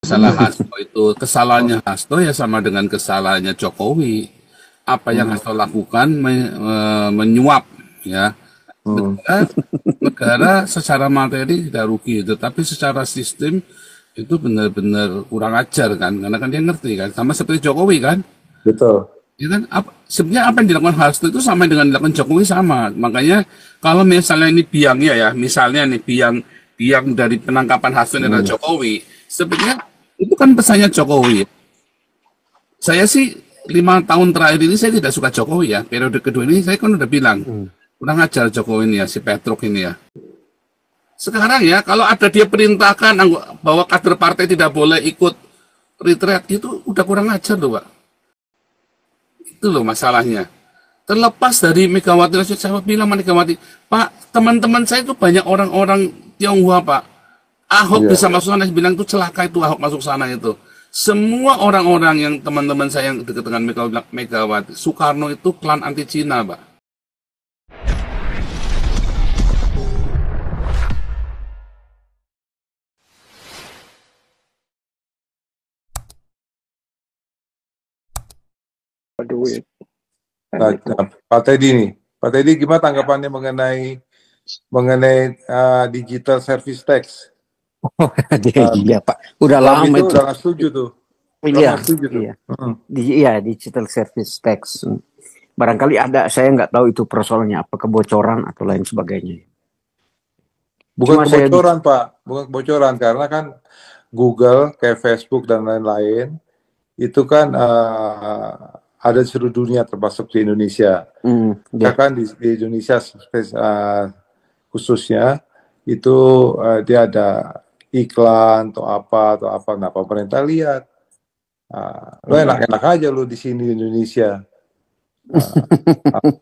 Salah Hasto itu, kesalahannya Hasto ya sama dengan kesalahannya Jokowi. Apa yang Hasto lakukan menyuap, ya. Hmm. Negara secara materi tidak rugi, tetapi secara sistem itu benar-benar kurang ajar kan, karena kan dia ngerti kan, sama seperti Jokowi kan. Betul. Ya kan, sebenarnya apa yang dilakukan Hasto itu sama dengan dilakukan Jokowi sama. Makanya kalau misalnya ini biangnya ya, misalnya nih biang dari penangkapan Hasto ini adalah Hmm. Jokowi, sebenarnya itu kan pesannya Jokowi. Saya sih 5 tahun terakhir ini saya tidak suka Jokowi ya. Periode kedua ini saya kan udah bilang kurang ajar Jokowi ini ya, si Petruk ini ya. Sekarang ya, kalau ada dia perintahkan bahwa kader partai tidak boleh ikut retreat itu udah kurang ajar loh, Pak. Itu loh masalahnya. Terlepas dari Megawati, saya bilang sama Megawati, Pak, teman-teman saya itu banyak orang-orang Tionghoa, Pak. Ahok Iya. bisa masuk sana, saya bilang itu celaka itu Ahok masuk sana itu. Semua orang-orang yang teman-teman saya yang dekat dengan Megawati, Soekarno itu klan anti Cina, Pak. Duit. Nah, Pak Teddy nih, Pak Teddy gimana tanggapannya mengenai digital service tax? Iya Pak, udah Trump lama itu. udah nggak setuju tuh. Iya, Setuju tuh. iya. Iya, digital service tax. Barangkali ada, saya nggak tahu itu persoalannya apa, kebocoran atau lain sebagainya. Bukan Cuma saya- kebocoran Pak, bukan kebocoran karena kan Google kayak Facebook dan lain-lain itu kan ada di seluruh dunia termasuk di Indonesia. Iya. Kan di Indonesia khususnya itu dia ada iklan atau apa. Nah pemerintah lihat, lo enak-enak aja lo di sini di Indonesia.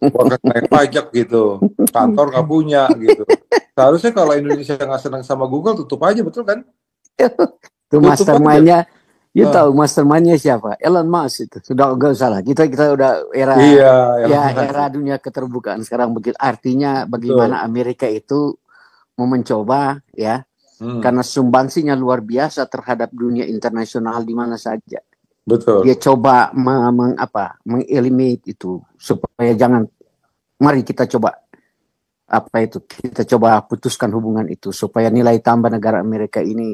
Bukan naik pajak gitu, kantor nggak punya gitu. Seharusnya kalau Indonesia nggak senang sama Google tutup aja, betul kan? Itu mastermind-nya, you tahu mastermind-nya siapa? Elon Musk itu. Sudah nggak usah lah. Kita udah era era dunia keterbukaan sekarang. Artinya bagaimana Amerika itu mau mencoba ya, karena sumbangsinya luar biasa terhadap dunia internasional di mana saja. Betul. Dia coba mengeliminate itu supaya jangan. Mari kita coba kita coba putuskan hubungan itu supaya nilai tambah negara Amerika ini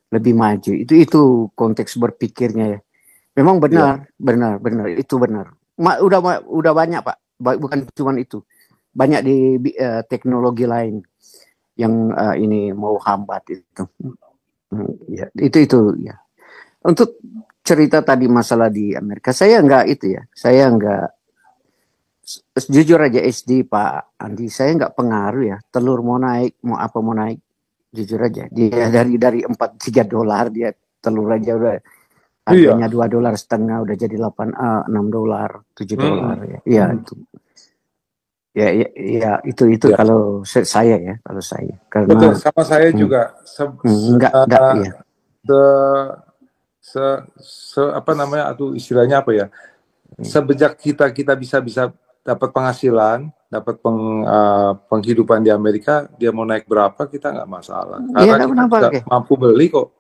lebih maju. Itu konteks berpikirnya ya. Memang benar itu benar. Udah banyak Pak, bukan cuma itu. Banyak di teknologi lain yang ini mau hambat itu. Ya, itu ya. Untuk cerita tadi masalah di Amerika, saya enggak jujur aja SD Pak Andi, saya enggak pengaruh ya. Telur mau naik, mau naik, jujur aja. Dia dari $3 dia telur aja udah harganya $2,5 udah jadi $6, $7 ya. Iya itu. Ya itu ya. Kalau saya karena betul sama saya juga enggak ya. Istilahnya apa ya? Sejak kita bisa dapat penghasilan, dapat penghidupan di Amerika, dia mau naik berapa kita nggak masalah. Karena kita mampu beli kok.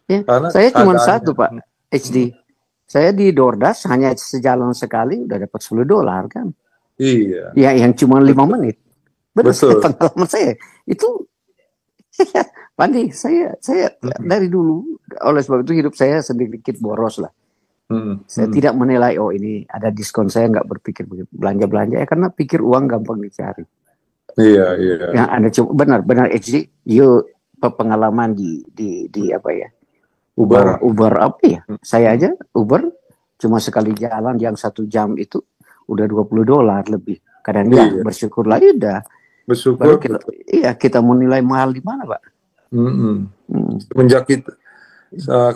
Ya, saya cuma satu Pak HD. Saya di DoorDash hanya sejalan sekali udah dapat $10 kan. Iya. Ya yang cuma 5 menit. Betul. Pengalaman saya itu. Pandi, saya dari dulu oleh sebab itu hidup saya sedikit boros lah. Saya tidak menilai ini ada diskon, saya nggak berpikir belanja ya karena pikir uang gampang dicari. Iya. Yang ada benar HD, pengalaman di apa ya? Uber apa ya? Saya aja Uber cuma sekali jalan yang 1 jam itu udah $20 lebih. Kadang bersyukur lah udah. Bersyukur. Kita mau nilai mahal di mana Pak? Semenjak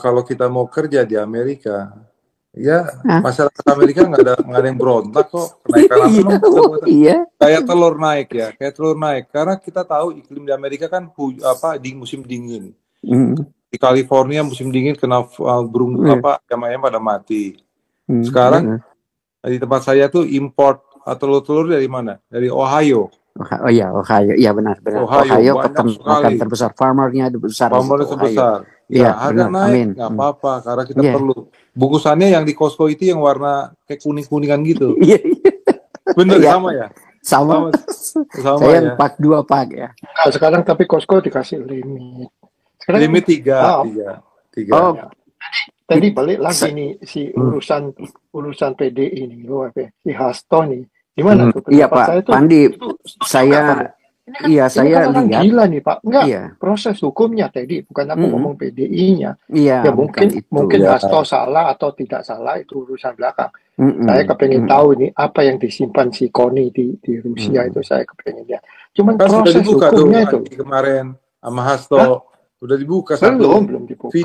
kalau kita mau kerja di Amerika, ya masyarakat Amerika nggak ada yang berontak kok kenaikan kayak telur naik karena kita tahu iklim di Amerika kan di musim dingin. Di California musim dingin kena burung ayam pada mati. Sekarang di tempat saya tuh import telur dari mana? Dari Ohio. Ohio. Iya benar. Ohio peternakan terbesar, farmernya besar. Farmernya terbesar. Ya, Ya, harga benar. naik Amin. nggak apa-apa karena kita Iya. perlu. Bungkusannya yang di Costco itu yang warna kayak kuning-kuningan gitu. Iya, iya. Bener Iya. sama ya? Sama. Sama Saya ya. pak 2 pak ya. Nah, sekarang tapi Costco dikasih limit. Sekarang, Limit 3. Oh, tadi balik lagi nih si urusan PDI ini, si Hasto nih. Gimana tuh? iya Pendapat Pak saya tuh, Pandi, itu saya ini saya kan orang lihat, gila nih Pak. Enggak, iya, proses hukumnya tadi, bukan aku ngomong PDI-nya. iya, Ya bukan mungkin itu. Ya. Hasto salah atau tidak salah itu urusan belakang. Mm-mm. Saya kepengen tahu ini apa yang disimpan si Koni di Rusia itu, saya kepengen lihat. Cuman Kan sudah proses dibuka tuh hukumnya itu kemarin sama Hasto. Sudah dibuka belum dibuka.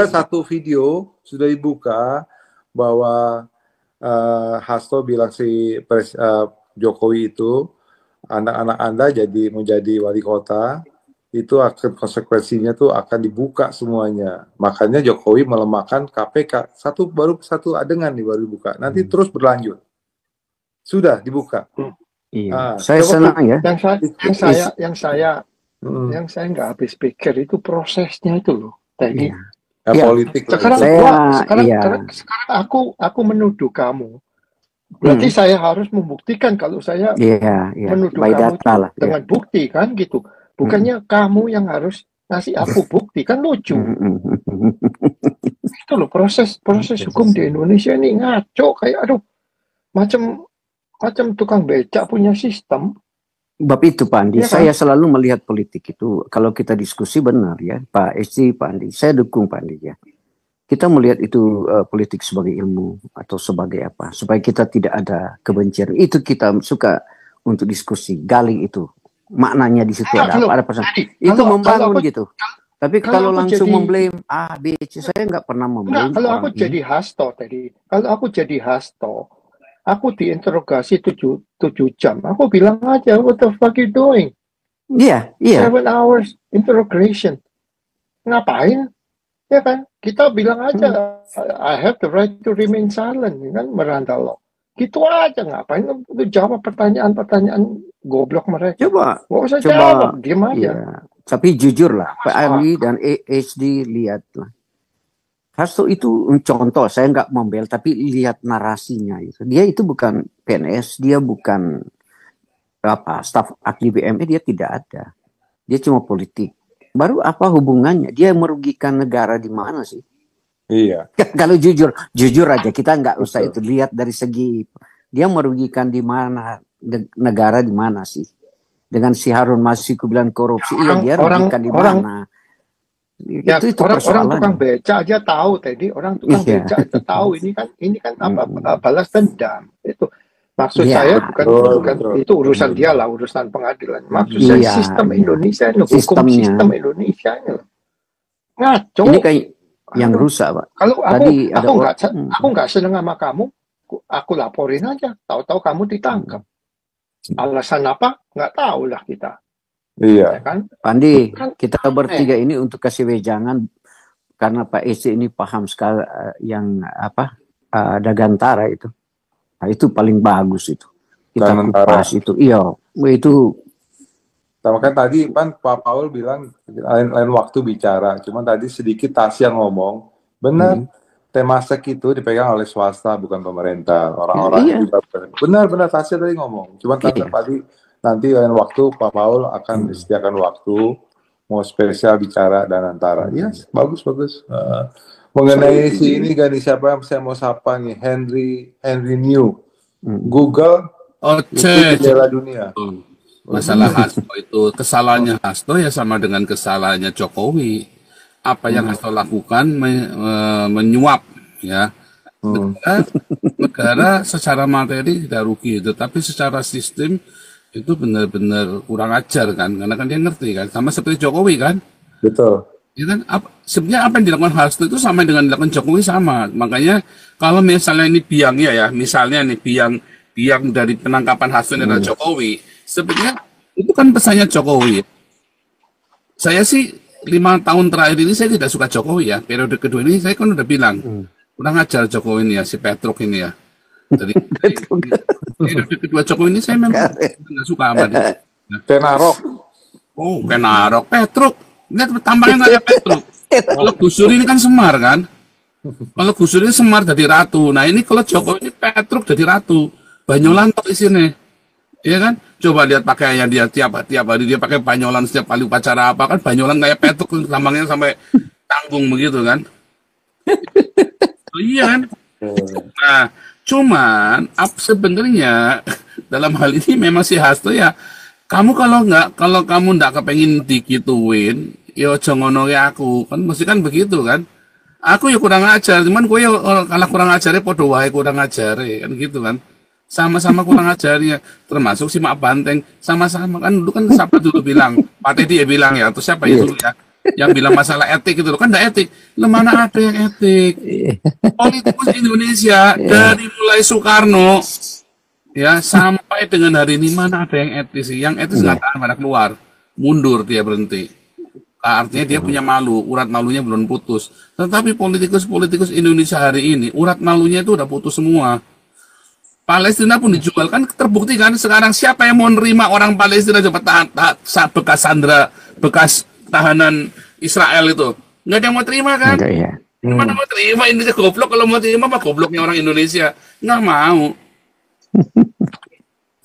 satu video sudah dibuka bahwa Hasto bilang si Jokowi itu anak-anak Anda menjadi wali kota itu akan konsekuensinya tuh akan dibuka semuanya. Makanya Jokowi melemahkan KPK. Baru satu adegan nih baru dibuka. Nanti terus berlanjut. Sudah dibuka. Iya. Saya senang ya. Yang saya nggak habis pikir itu prosesnya itu loh. Tadi. Iya. Politik. Sekarang aku menuduh kamu. Berarti saya harus membuktikan kalau saya menuduh by kamu data lah, dengan bukti kan gitu. Bukannya kamu yang harus ngasih aku bukti, kan lucu. Itu loh proses hukum di Indonesia ini ngaco kayak macam tukang becak punya sistem. Bab itu Pak Andi, saya selalu melihat politik itu kalau kita diskusi benar ya Pak Esti, Pak Andi, saya dukung Pak Andi ya. Kita melihat itu politik sebagai ilmu atau sebagai apa, supaya kita tidak ada kebencian. Itu kita suka untuk diskusi, gali itu. Maknanya di situ ada pesan. Itu membangun gitu. Tapi kalau langsung memblame A, B, C, saya nggak pernah memblame. Kalau aku jadi Hasto tadi, aku diinterogasi 7 jam. Aku bilang aja, what the fuck you doing? Iya. 7 hours interrogation. Ngapain? Ya kan, kita bilang aja, I have the right to remain silent, kan, Miranda Law. Gitu aja, ngapain lu jawab pertanyaan goblok mereka. Nggak usah jawab, diam aja. Iya. Tapi jujur lah, Pak Andi dan HD lihatlah. Hasto itu contoh, saya nggak membel, tapi lihat narasinya itu. Dia itu bukan PNS, dia bukan staf ahli BME, dia tidak ada. Dia cuma politik. Baru apa hubungannya? Dia merugikan negara di mana sih? Iya. Kalau jujur aja, kita nggak usah itu lihat dari segi dia merugikan di mana, negara di mana sih? Dengan si Harun Masiku bilang korupsi, dia merugikan di mana? Itu orang tukang beca aja tahu tadi, orang tukang beca aja tahu ini kan apa balas dendam itu. Maksud saya bukan itu urusan dia lah, urusan pengadilan. Maksud saya sistem Indonesia ini, hukum sistem Indonesia ini ngaco. Ini kayak yang rusak, Pak. Kalau aku nggak seneng sama kamu, aku laporin aja. Tahu-tahu kamu ditangkap. Alasan apa? Nggak tahu lah kita. Iya. Ya kan? Pandi, kita bertiga ini untuk kasih wejangan karena Pak Ece ini paham sekali yang Dagantara itu. Nah, itu paling bagus itu. Kita kupas itu. Iya, itu. Sama kan tadi Pak Paul bilang lain waktu bicara. Cuma tadi sedikit Tasya ngomong. Benar, Temasek itu dipegang oleh swasta bukan pemerintah. Orang-orang juga benar Tasya tadi ngomong. Cuma tadi nanti lain waktu Pak Paul akan disediakan waktu mau spesial bicara dan antara. Yes, bagus. Mengenai si ini gak siapa yang saya mau sapa nih, Henry New, Google, jendela dunia. Masalah Hasto itu kesalahannya Hasto ya sama dengan kesalahannya Jokowi. Apa yang Hasto lakukan menyuap ya. Negara secara materi tidak rugi, tetapi secara sistem itu benar-benar kurang ajar kan, karena kan dia ngerti kan, sama seperti Jokowi kan. Betul. Ya kan, sebenarnya apa yang dilakukan Hasto itu sama dengan dilakukan Jokowi sama. Makanya kalau misalnya ini biangnya ya, misalnya nih biang dari penangkapan Hasto adalah Jokowi, sebenarnya itu kan pesannya Jokowi. Saya sih 5 tahun terakhir ini saya tidak suka Jokowi ya. Periode kedua ini saya kan udah bilang kurang ajar Jokowi ini ya, si Petruk ini ya. Jadi periode kedua Jokowi ini saya memang nggak suka sama dia. Kenarok. Oh, Kenarok, Petruk. Lihat tampangnya nggak ada Petruk. Kalau Gus Dur ini kan Semar kan. Kalau Gus Dur ini Semar jadi ratu. Nah ini kalau Jokowi ini Petruk jadi ratu. Banyolan tok isinya. Iya kan? Coba lihat pakaiannya dia tiap hari dia pakai banyolan setiap kali upacara apa kan banyolan kayak Petruk lambangnya sampai tanggung begitu kan. Oh, iya kan? Nah, cuman sebenarnya dalam hal ini memang si Hasto ya kamu kalau kamu nggak kepengin digituin, ya ojo ngono ya aku kan mesti kan begitu kan. Aku ya kurang ajar, cuman gue ya kalau kurang ajarnya podo wae kurang ajar kan gitu kan. Sama-sama kurang ajarnya, termasuk si Mak Banteng sama-sama kan dulu kan siapa dulu bilang, Pak Teddy ya bilang ya, atau siapa itu ya yang bilang masalah etik gitu loh kan enggak etik. Lah mana ada yang etik? Politikus Indonesia dari mulai Soekarno ya sampai dengan hari ini mana ada yang etis sih? Yang etis nggak tahan pada keluar, mundur dia berhenti. Artinya dia punya malu, urat malunya belum putus. Tetapi politikus Indonesia hari ini urat malunya itu udah putus semua. Palestina pun dijual kan terbukti kan sekarang siapa yang mau nerima orang Palestina coba bekas sandera, bekas tahanan Israel itu nggak ada yang mau terima kan? Mana mau terima Indonesia goblok kalau mau terima apa gobloknya orang Indonesia nggak mau.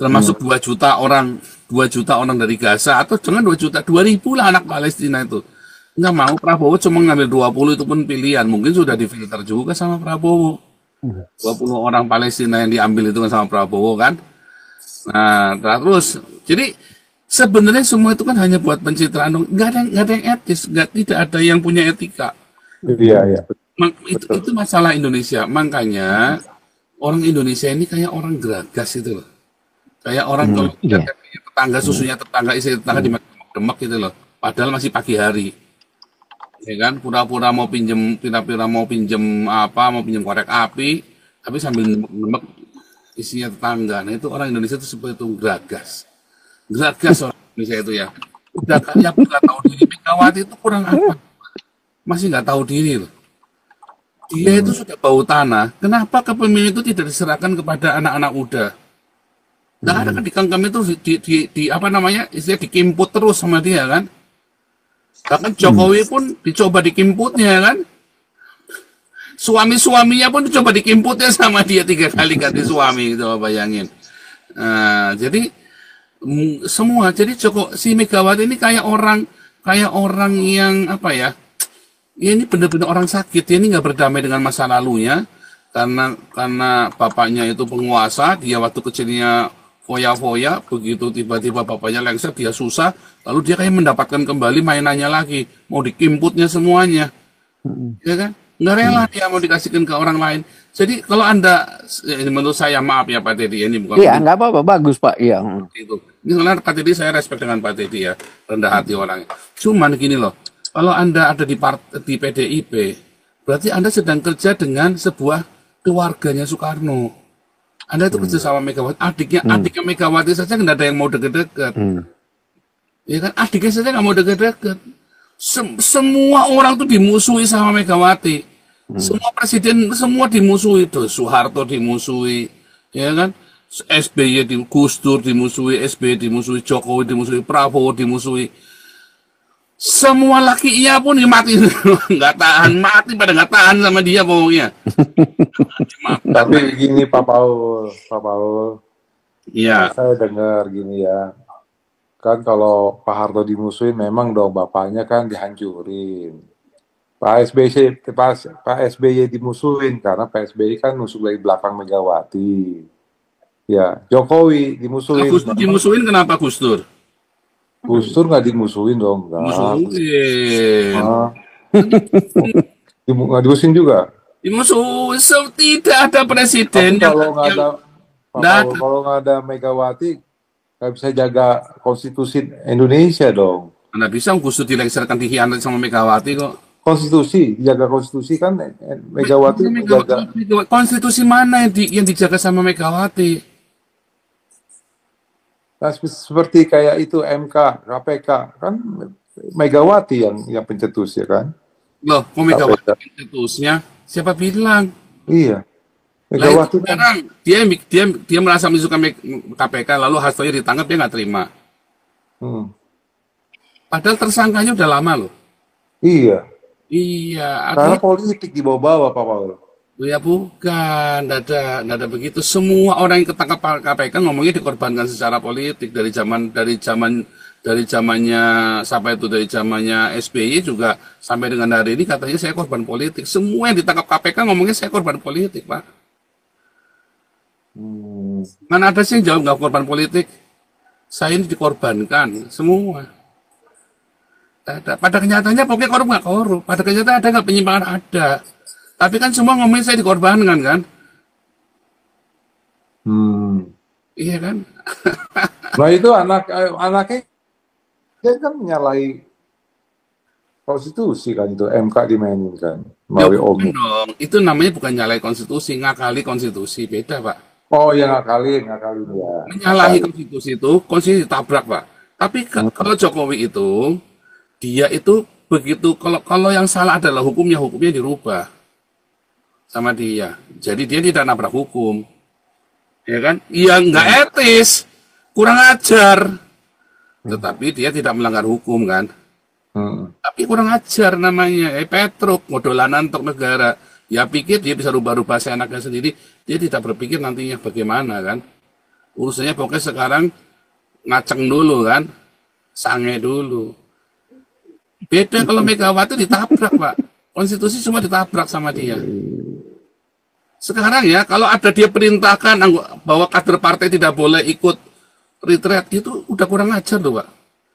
Termasuk 2 juta orang dari Gaza atau jangan 2 juta 2.000 lah anak Palestina itu nggak mau. Prabowo cuma ngambil 20 itu pun pilihan mungkin sudah difilter juga sama Prabowo. 20 orang Palestina yang diambil itu kan sama Prabowo kan. Nah terus jadi sebenarnya semua itu kan hanya buat pencitraan dong. Nggak ada yang etis, tidak ada yang punya etika. Iya. Itu masalah Indonesia. Makanya orang Indonesia ini kayak orang geragas itu loh. Kayak orang kalau tetangga susunya tetangga istri tetangga di demek gitu loh. Padahal masih pagi hari. Ya kan, pura-pura mau pinjem korek api, tapi sambil nembak isinya tetangga. Nah itu orang Indonesia itu seperti itu geragas orang Indonesia itu ya. Udah kayak nggak tahu diri. Megawati itu kurang apa? Masih nggak tahu diri loh. Dia itu sudah bau tanah. Kenapa kepemimpinan itu tidak diserahkan kepada anak-anak muda? Nggak ada kan di Kangkam itu di apa namanya istilah dikimput terus sama dia kan. Bahkan Jokowi pun dicoba dikimputnya kan. Suami-suaminya pun dicoba dikimputnya sama dia 3 kali ganti suami itu bayangin. Jadi semua jadi si Megawati ini kayak orang yang apa ya? Ya ini benar-benar orang sakit. Dia ini nggak berdamai dengan masa lalunya karena bapaknya itu penguasa, dia waktu kecilnya foya-foya, begitu tiba-tiba bapaknya lengser, dia susah, lalu dia kayak mendapatkan kembali mainannya lagi, mau dikimputnya semuanya, ya kan? Nggak rela dia mau dikasihkan ke orang lain. Jadi kalau Anda, menurut saya maaf ya Pak Teddy, ini bukan. Iya, nggak apa-apa, bagus Pak. Iya. Itu. Ini sebenarnya Pak Teddy saya respect dengan Pak Teddy ya, rendah hati orangnya. Cuman gini loh, kalau Anda ada di PDIP, berarti Anda sedang kerja dengan sebuah keluarganya Soekarno. Anda itu kerja sama Megawati, adiknya Megawati saja nggak ada yang mau deket-deket. Ya kan, adiknya saja nggak mau deket-deket. Semua orang tuh dimusuhi sama Megawati. Semua presiden, semua dimusuhi tuh. Soeharto dimusuhi, ya kan? SBY, Gus Dur dimusuhi, SBY dimusuhi, Jokowi dimusuhi, Prabowo dimusuhi. Semua lakinya pun mati, nggak tahan, mati pada nggak tahan sama dia pokoknya. Tapi gini Pak Paul, iya. Saya dengar gini ya, kan kalau Pak Harto dimusuhin memang dong bapaknya kan dihancurin. Pak SBY dimusuhin karena Pak SBY kan nusuk dari belakang Megawati. Ya, Jokowi dimusuhin. Gus Dur dimusuhin kenapa Gus Dur? Gus Dur nggak dimusuhin dong, nggak. Nggak dimusuhin juga. Dimusuhin, tidak ada presiden. Tapi kalau nggak ada Megawati, nggak bisa jaga konstitusi Indonesia dong. Mana bisa Gus Dur dilengsarkan dikhianati sama Megawati kok? Konstitusi, jaga konstitusi kan Megawati menjaga. Konstitusi mana yang dijaga sama Megawati? Nah, seperti kayak itu MK, KPK kan Megawati yang pencetus ya kan? Loh, kok Megawati pencetusnya? Siapa bilang? Iya. Megawati kan dia merasa menyukai KPK lalu hasilnya ditangkap dia nggak terima. Hmm. Padahal tersangkanya udah lama loh. Iya. Iya, Karena artinya politik dibawa-bawa Pak Paul. ya bukan, nggak ada begitu. Semua orang yang ketangkap KPK ngomongnya dikorbankan secara politik dari zamannya sampai itu dari zamannya SBY juga sampai dengan hari ini katanya saya korban politik. Semua yang ditangkap KPK ngomongnya saya korban politik, Pak. Mana ada sih yang jawab nggak korban politik? Saya ini dikorbankan semua. Ada. Pada kenyataannya pokoknya korup nggak korup. Pada kenyataan ada nggak penyimpangan ada. Tapi kan semua ngomongin saya dikorbankan kan? Iya kan? Nah itu anaknya dia kan menyalahi konstitusi kan, itu MK dimainin kan Ya melalui bukan OMI. dong. Itu namanya bukan nyalahi konstitusi, ngakali konstitusi. Beda, Pak. Oh ya, ngakalin ya. Menyalahi konstitusi itu, konstitusi ditabrak, Pak. Tapi kalau Jokowi itu, dia itu begitu, kalau yang salah adalah hukumnya dirubah sama dia. Jadi dia tidak nabrak hukum. Ya kan? Ya nggak etis, kurang ajar. Tetapi dia tidak melanggar hukum kan. Tapi kurang ajar namanya. Petruk, modolanan untuk negara. Ya pikir dia bisa rubah-rubah seenaknya sendiri. Dia tidak berpikir nantinya bagaimana kan. Urusannya pokoknya sekarang ngaceng dulu kan. Sange dulu. Beda kalau Megawati ditabrak, Pak. Konstitusi cuma ditabrak sama dia. Sekarang ya, kalau ada dia perintahkan bahwa kader partai tidak boleh ikut retreat, itu udah kurang ajar loh, Pak.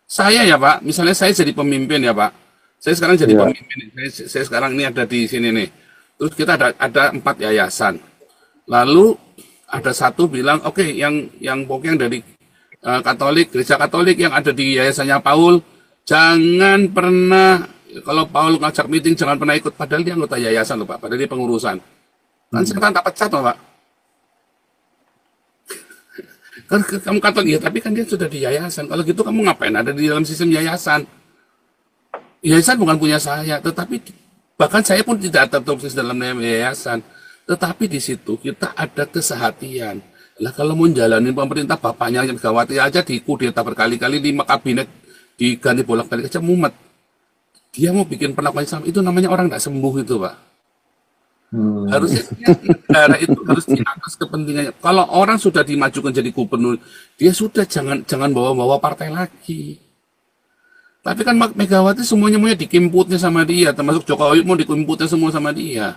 Saya ya, Pak, misalnya saya jadi pemimpin ya, Pak. Saya sekarang jadi pemimpin. Saya sekarang ini ada di sini nih. Terus kita ada 4 yayasan. Lalu ada satu bilang, oke, yang pokoknya yang dari Katolik, gereja Katolik yang ada di yayasannya Paul, jangan pernah, kalau Paul ngajak meeting, jangan pernah ikut. Padahal dia anggota yayasan loh, Pak. Padahal dia pengurusan. Kan sekarang tak pecat loh, Pak. Kan kamu Katolik, ya tapi kan dia sudah di yayasan. Kalau gitu kamu ngapain ada di dalam sistem yayasan? Yayasan bukan punya saya, tetapi bahkan saya pun tidak tertulis dalam yayasan. Tetapi di situ kita ada kesehatian. Lah kalau mau jalanin pemerintah, bapaknya Megawati aja dikudeta berkali-kali, 5 kabinet diganti bolak-balik aja mumet. Dia mau bikin perlakuan sama, itu namanya orang tidak sembuh itu, Pak. Harusnya negara itu harus di atas kepentingannya. Kalau orang sudah dimajukan jadi gubernur, dia sudah jangan bawa-bawa partai lagi. Tapi kan Megawati semuanya mau dikimputnya sama dia, termasuk Jokowi mau dikimputnya semua sama dia.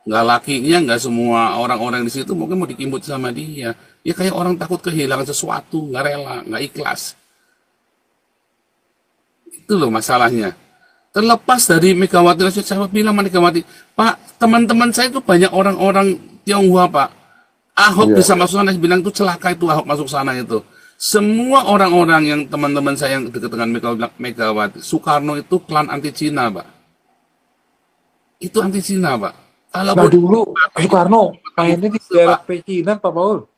Nggak lakinya, nggak semua orang-orang di situ mungkin mau dikimput sama dia. Ya kayak orang takut kehilangan sesuatu, nggak rela, nggak ikhlas. Itu loh masalahnya. Terlepas dari Megawati, saya bilang sama Megawati, Pak, teman-teman saya itu banyak orang-orang Tionghoa, Pak. Ahok bisa masuk sana, saya bilang itu celaka itu Ahok masuk sana itu. Semua orang-orang yang teman-teman saya yang dekat dengan Megawati, Soekarno itu klan anti Cina, Pak. Itu anti Cina, Pak. Kalau dulu Soekarno mainnya di daerah Pecinan, Pak Paul.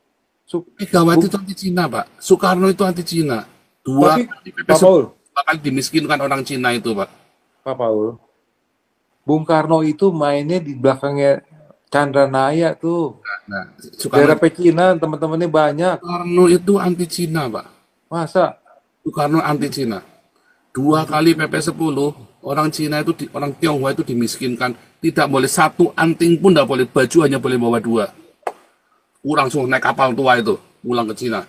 Megawati itu anti Cina, Pak. Soekarno itu anti Cina. Pak Paul, bahkan dimiskinkan orang Cina itu, Pak. Pak Paul, Bung Karno itu mainnya di belakangnya Chandra Naya tuh. Nah, daerah Pecinan, teman-temannya banyak. Soekarno itu anti Cina, Pak. Masa? Soekarno anti Cina. 2 kali PP 10, orang Cina itu, orang Tionghoa itu dimiskinkan. Tidak boleh 1 anting pun, tidak boleh. Baju hanya boleh bawa 2. Kurang suruh naik kapal tua itu, pulang ke Cina.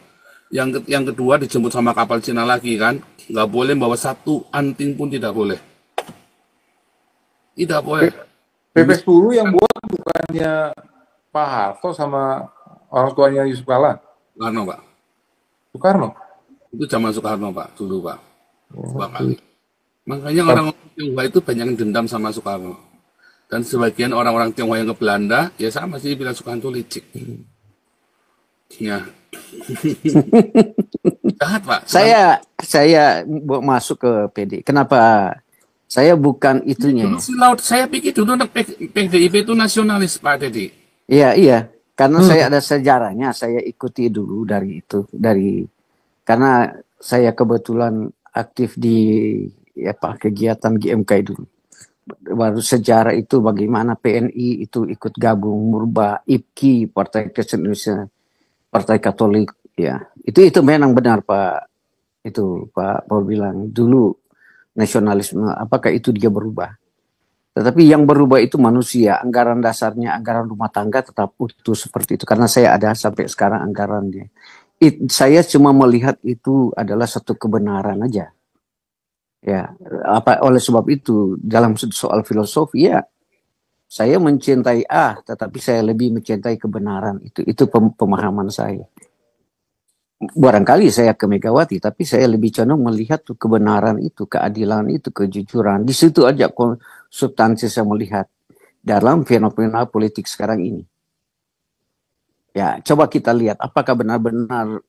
Yang kedua dijemput sama kapal Cina lagi kan. Nggak boleh bawa 1 anting pun tidak boleh. Tidak boleh. PP 10 yang buat bukannya Pak Harto sama orang tuanya Yusuf Kala? Soekarno, Pak. Soekarno? Itu zaman Soekarno, Pak. Dulu, Pak. 2 kali. Makanya orang-orang Tionghoa itu banyak yang dendam sama Soekarno. Dan sebagian orang-orang Tionghoa yang ke Belanda, ya sama sih bilang Soekarno licik. Ya. Jahat, Pak. Saya masuk ke PD. Kenapa? Saya bukan itunya. Saya pikir dulu PDIP itu nasionalis, Pak Dedi. Iya. Karena saya ada sejarahnya. Saya ikuti dulu dari itu. Karena saya kebetulan aktif di kegiatan GMK dulu. Baru sejarah itu bagaimana PNI itu ikut gabung merubah IPKI, Partai Kristen Indonesia, Partai Katolik. Ya, itu memang benar Pak. Itu Pak Paul bilang dulu nasionalisme, apakah itu dia berubah? Tetapi yang berubah itu manusia, anggaran dasarnya, anggaran rumah tangga tetap utuh seperti itu. Karena saya ada sampai sekarang anggarannya. Saya cuma melihat itu adalah satu kebenaran aja. Ya, oleh sebab itu dalam soal filosofi ya, saya mencintai A, tetapi saya lebih mencintai kebenaran itu. Itu pemahaman saya. Barangkali saya ke Megawati, tapi saya lebih condong melihat tuh kebenaran itu, keadilan itu, kejujuran. Di situ aja substansi saya melihat dalam fenomena politik sekarang ini. Ya, coba kita lihat apakah benar-benar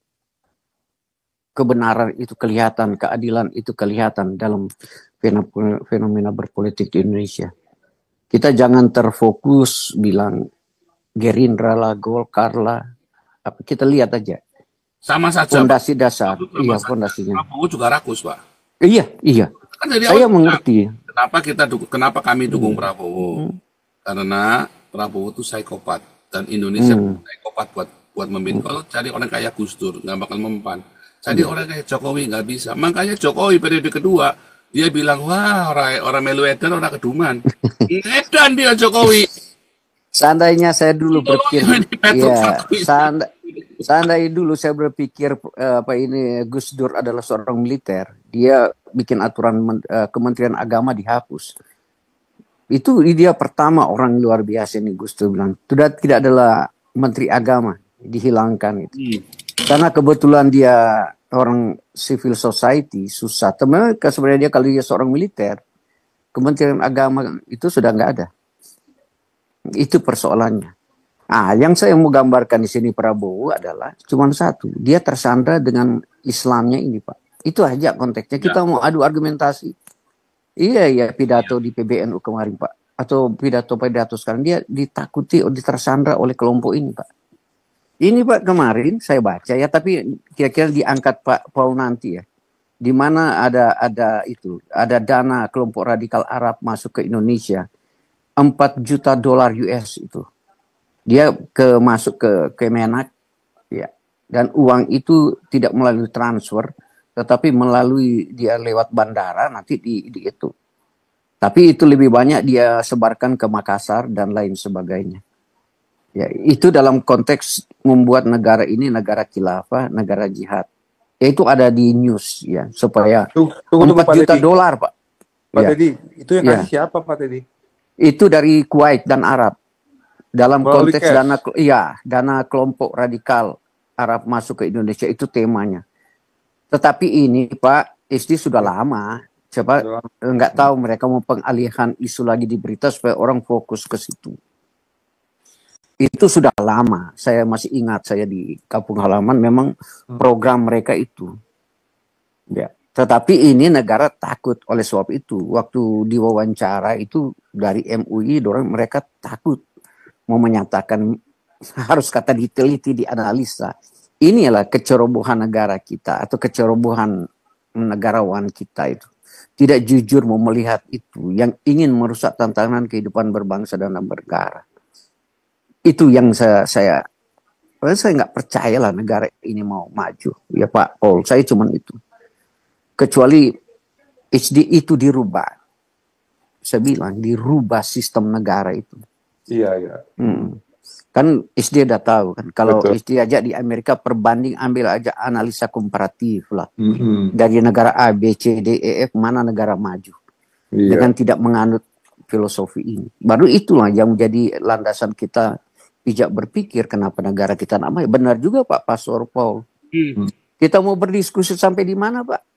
kebenaran itu kelihatan, keadilan itu kelihatan dalam fenomena berpolitik di Indonesia. Kita jangan terfokus bilang Gerindra lah, Golkar lah. Kita lihat aja. Sama saja. Fondasi dasar. Iya, fondasinya. Prabowo juga rakus, Pak. Iya. Kan dari saya mengerti. Kenapa kami dukung Prabowo? Karena Prabowo itu psikopat dan Indonesia psikopat buat memimpin. Kalau cari orang kayak Gus Dur nggak bakal mempan. Cari orang kayak Jokowi nggak bisa. Makanya Jokowi periode kedua dia bilang, wah orang melu edan, orang keduman. Edan dia Jokowi. Seandainya saya dulu berpikir, seandainya dulu saya berpikir Gus Dur adalah seorang militer, dia bikin aturan Kementerian Agama dihapus. Itu dia pertama orang luar biasa nih, Gus Dur bilang, tidak adalah Menteri Agama dihilangkan itu. Karena kebetulan dia orang civil society susah. Sebenarnya dia kalau dia seorang militer, Kementerian Agama itu sudah nggak ada. Itu persoalannya. Yang saya mau gambarkan di sini Prabowo adalah cuma satu. Dia tersandra dengan Islamnya ini, Pak. Itu aja konteksnya. Kita mau adu argumentasi. Iya, pidato di PBNU kemarin, Pak. Atau pidato sekarang. Dia ditakuti, tersandra oleh kelompok ini, Pak. Ini, Pak, kemarin saya baca ya. Tapi kira-kira diangkat Pak Paul nanti ya. Di mana ada dana kelompok radikal Arab masuk ke Indonesia. $4 juta US itu. Dia masuk ke Kemenak, ya, dan uang itu tidak melalui transfer, tetapi melalui dia lewat bandara nanti di itu. Tapi itu lebih banyak dia sebarkan ke Makassar dan lain sebagainya. Ya, itu dalam konteks membuat negara ini negara khilafah, negara jihad. Itu ada di news ya, supaya $4 juta, Pak. Pak Teddy, itu yang kasih siapa, Pak Teddy? Itu dari Kuwait dan Arab. Dalam konteks dana kelompok radikal Arab masuk ke Indonesia, itu temanya. Tetapi ini Pak, SD sudah lama. Coba nggak tahu mereka mau pengalihan isu lagi di berita supaya orang fokus ke situ. Itu sudah lama. Saya masih ingat, saya di kampung halaman memang program mereka itu. Ya. Tetapi ini negara takut, oleh sebab itu waktu diwawancara itu dari MUI, mereka takut mau menyatakan, harus kata diteliti, dianalisa. Inilah kecerobohan negara kita atau kecerobohan negarawan kita itu. Tidak jujur mau melihat itu, yang ingin merusak tantangan kehidupan berbangsa dan bernegara. Itu yang saya nggak percayalah negara ini mau maju. Ya Pak Paul, saya cuman itu. Kecuali HD itu dirubah. Saya bilang dirubah sistem negara itu. Iya. Kan SD udah tahu kan. Kalau SD aja di Amerika perbanding, ambil aja analisa komparatif lah. Dari negara A, B, C, D, E, F, mana negara maju. Dengan tidak menganut filosofi ini. Baru itulah yang menjadi landasan kita bijak berpikir kenapa negara kita namanya. Benar juga Pak Pastor Paul. Kita mau berdiskusi sampai di mana Pak?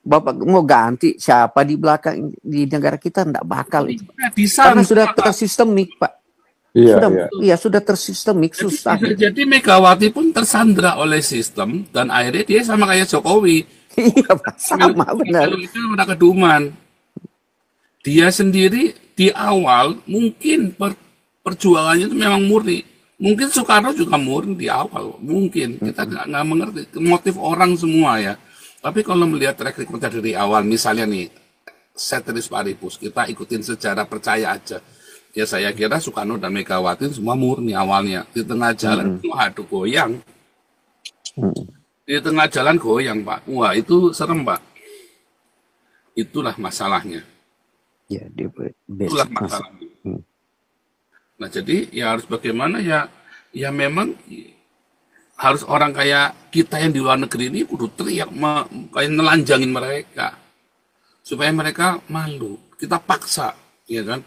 Bapak mau ganti siapa di belakang di negara kita, enggak bakal itu. Karena sudah tersistemik, Pak. Sudah tersistemik, susah. Jadi Megawati pun tersandra oleh sistem dan akhirnya dia sama kayak Jokowi. Iya, Pak, sama benar. Itu udah keduman. Dia sendiri di awal mungkin perjuangannya itu memang murni. Mungkin Soekarno juga murni di awal, mungkin. Kita nggak mengerti motif orang semua ya. Tapi kalau melihat track record dari awal, misalnya nih, Setris Paribus, kita ikutin sejarah, percaya aja. Ya saya kira Soekarno dan Megawati semua murni awalnya. Di tengah jalan, waduh goyang. Di tengah jalan goyang, Pak. Wah, itu serem, Pak. Itulah masalahnya. Ya, dia Itulah basic masuk. masalah. Nah, jadi ya harus bagaimana ya, ya memang harus orang kayak kita yang di luar negeri ini kudu teriak kayak nelanjangin mereka supaya mereka malu. Kita paksa, ya kan?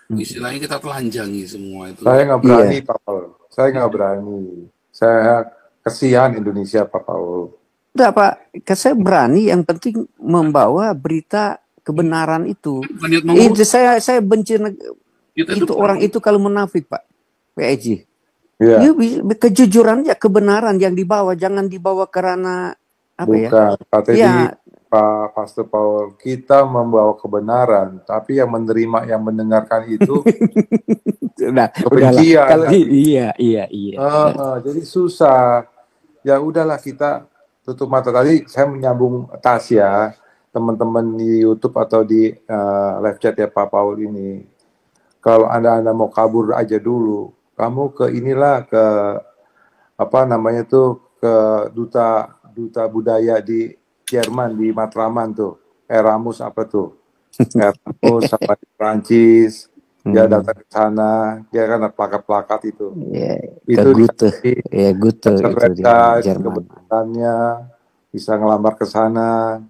Istilahnya kita telanjangi semua itu. Saya nggak berani, Iya. Pak Paul. Saya nggak berani. Saya kesian Indonesia, Pak Paul. Enggak, Pak. Saya berani, yang penting membawa berita kebenaran itu. Bukan niat Itu saya benci Kita itu orang itu kalau munafik, Pak. PEJ. Iya. Kejujuran ya, kebenaran yang dibawa, jangan dibawa karena apa ya? Bukan, Pak Teddy, Ya. Pak Pastor Paul, kita membawa kebenaran, tapi yang menerima, yang mendengarkan itu Nah, kebencian. Kalau iya. Jadi susah. Ya udahlah, kita tutup mata. Tadi saya menyambung Tasya, teman-teman di YouTube atau di live chat ya Pak Paul ini. Kalau Anda mau kabur aja dulu, kamu ke inilah, ke apa namanya tuh, ke duta budaya di Jerman, di Matraman tuh, Erasmus apa tuh, Erasmus sama di Prancis, dia datang ke sana, dia kan ada plakat-plakat itu. Itu Gute itu di Jerman. Kebenarannya bisa ngelamar ke sana,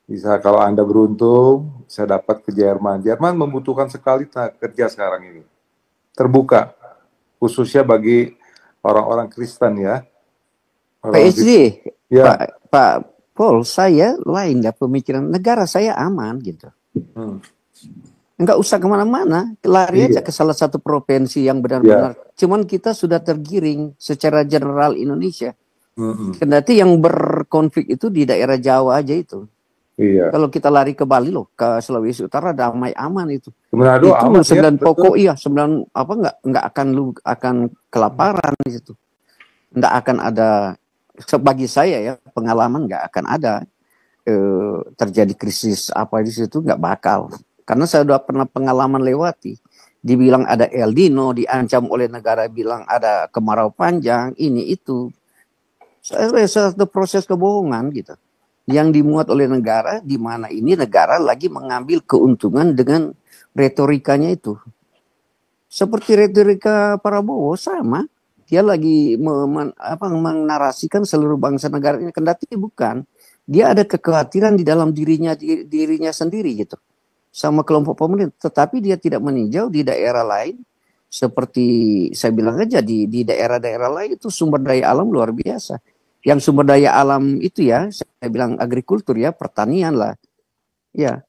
bisa kalau Anda beruntung bisa dapat ke Jerman. Jerman membutuhkan sekali tenaga kerja sekarang ini, terbuka, khususnya bagi orang-orang Kristen ya. PSD, ya. Pak Paul, saya lain ya pemikiran, negara saya aman gitu. Enggak usah kemana-mana, lari aja ke salah satu provinsi yang benar-benar. Cuman kita sudah tergiring secara general Indonesia. Kendati yang berkonflik itu di daerah Jawa aja itu. Iya. Kalau kita lari ke Bali loh, ke Sulawesi Utara damai aman itu. Manado itu aman, 9 pokok iya, 9 apa enggak akan kelaparan di situ. Enggak akan ada, bagi saya ya, pengalaman nggak akan ada terjadi krisis apa di situ, nggak bakal. Karena saya udah pernah pengalaman lewati. Dibilang ada El Nino, diancam oleh negara, bilang ada kemarau panjang, ini itu. Satu proses kebohongan gitu. Yang dimuat oleh negara, di mana ini negara lagi mengambil keuntungan dengan retorikanya itu. Seperti retorika Prabowo sama. Dia lagi menarasikan seluruh bangsa negaranya, kendati bukan. Dia ada kekhawatiran di dalam dirinya sendiri gitu, sama kelompok pemerintah. Tetapi dia tidak meninjau di daerah lain, seperti saya bilang aja di daerah-daerah lain itu sumber daya alam luar biasa. Yang sumber daya alam itu ya, saya bilang agrikultur ya, pertanian lah, ya.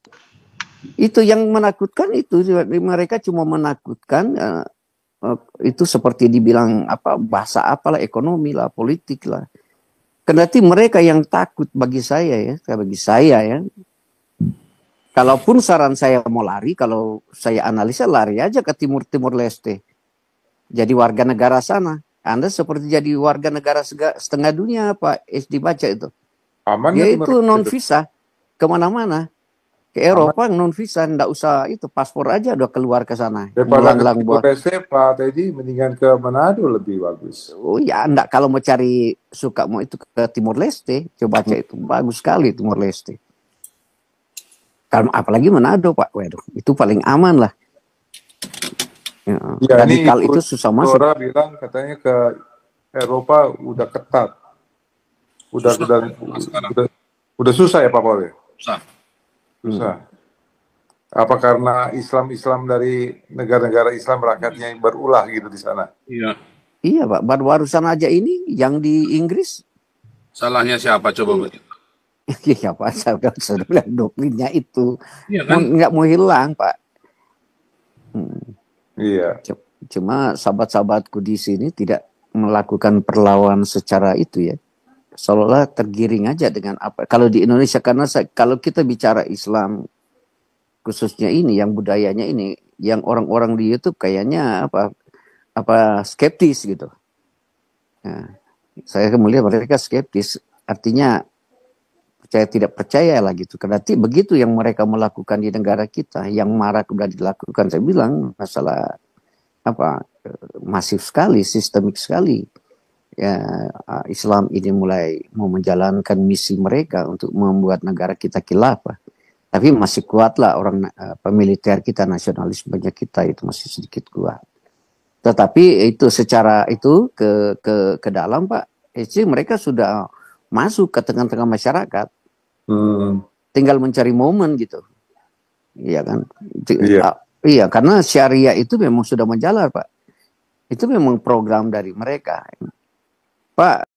Itu yang menakutkan itu, mereka cuma menakutkan. Itu seperti dibilang apa, bahasa apalah, ekonomi lah, politik lah. Kendati mereka yang takut bagi saya ya. Kalaupun saran saya mau lari, kalau saya analisa lari aja ke Timur Leste. Jadi warga negara sana. Anda seperti jadi warga negara setengah dunia, Pak SD baca itu. Aman ya itu non visa kemana-mana. Ke Eropa non visa, nggak usah itu, paspor aja udah keluar ke sana. Daripada ke Timor Leste, Pak Teddy, mendingan ke Manado lebih bagus. Oh ya, enggak, kalau mau cari suka mau itu ke Timor Leste, coba baca itu bagus sekali Timor Leste. Kalau apalagi Manado, Pak, waduh, itu paling aman lah. Ya, radikal itu susah masuk. Dora bilang katanya ke Eropa udah ketat, udah susah ya Pak Paul ya? Susah. Apa karena Islam dari negara-negara Islam rakyatnya yang berulah gitu di sana? Iya Pak, barusan aja ini yang di Inggris. Salahnya siapa coba begitu? Iya Pak, saya bilang doktrinnya itu kan? nggak mau hilang Pak. Iya. Cuma sahabat-sahabatku di sini tidak melakukan perlawanan secara itu ya. Seolah tergiring aja dengan apa. Kalau di Indonesia, karena kalau kita bicara Islam, khususnya ini, yang budayanya ini, yang orang-orang di YouTube kayaknya apa skeptis gitu. Nah, saya melihat mereka skeptis, artinya percaya tidak percaya lah gitu. Karena begitu yang mereka melakukan di negara kita, yang marak sudah dilakukan, saya bilang masalah masif sekali, sistemik sekali. Ya, Islam ini mulai mau menjalankan misi mereka untuk membuat negara kita khilafah. Tapi masih kuat lah orang militer kita, nasionalismenya kita itu masih sedikit kuat. Tetapi itu secara itu ke dalam Pak, mereka sudah masuk ke tengah-tengah masyarakat. Tinggal mencari momen gitu. Iya kan? Iya, karena syariah itu memang sudah menjalar Pak. Itu memang program dari mereka. Pak,